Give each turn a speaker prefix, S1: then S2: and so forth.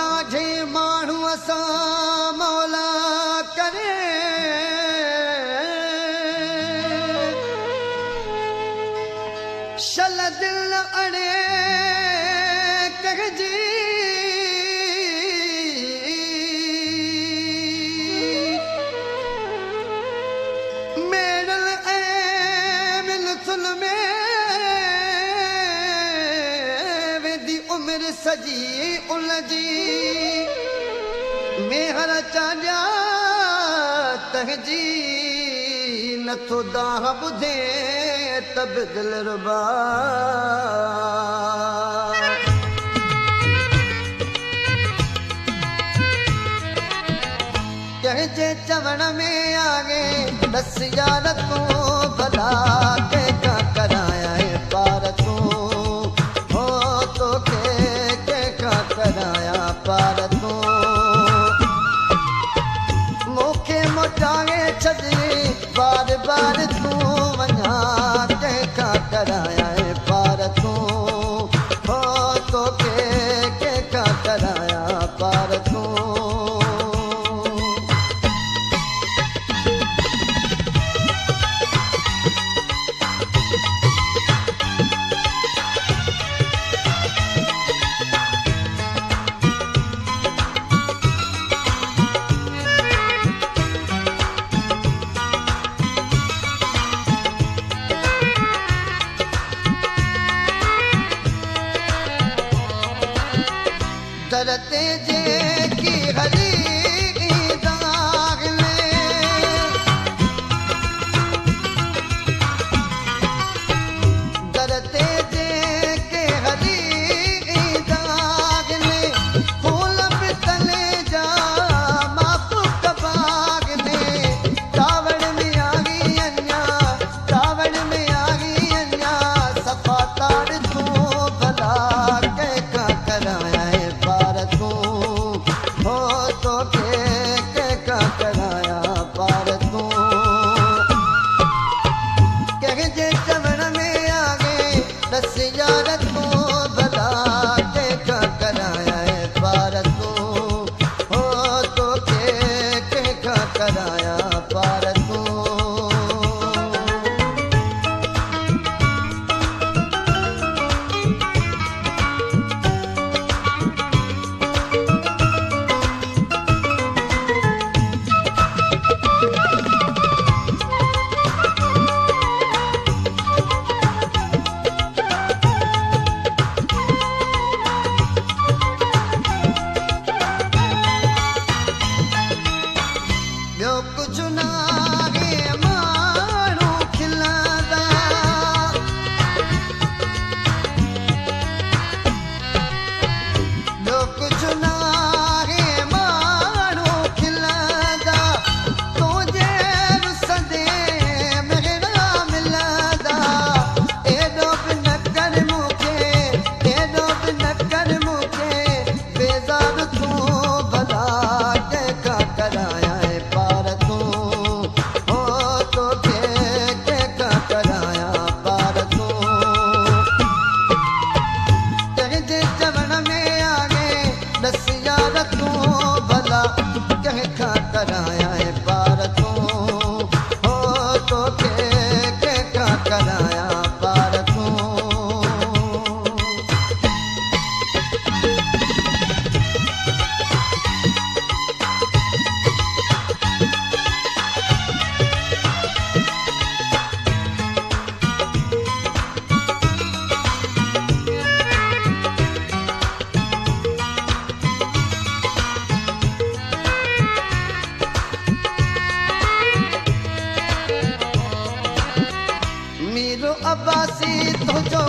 S1: ॾाढे माण्हू असां मौला करे शल दिल अड़े कगजी मेरल ऐ मिलथुल में वेंदी उम्र सजी उलझी मेहर चाॼा तहजी नथो दाह ॿुधे तब दिल रुबा कंहिंजे चवण में आगे दस यार तूं भला कंहिंखां करायां पार तूं हो तोखे कंहिंखां करायां पार तूं मूंखे मोटाए छॾे बार बार तूं वञा कंहिंखां करायां पार तूं हो तोखे कंहिंखां करायां पार तूं दरते जेकी हली दाग में दरते जेके हली दाग में फूल पितले जा माफ़ूक बाग में कावड़ में आ गई अन्या कावड़ में आ गई अन्या सफ़ा तार तूं भला कंहिंखां करायां कंहिंजे चवण में आगे दस यार तूं भला कंहिंखां करायां पार तूं हो तोखे कंहिंखां करायां पार तूं कुझु न आहे माण्हू खिलंदा ॿियो कुझु न आहे माण्हू खिलंदा तुंहिंजे रुसंदे मेरा मिलंदा एॾो बि न कर मूंखे एॾो बि न कर मूंखे बेज़ार तूं भला कंहिंखां करायां दस यार तूं भला कंहिंखां करायां पार तूं हो तोखे कंहिंखां करायां पार तूं मीरो अब्बासी तुझो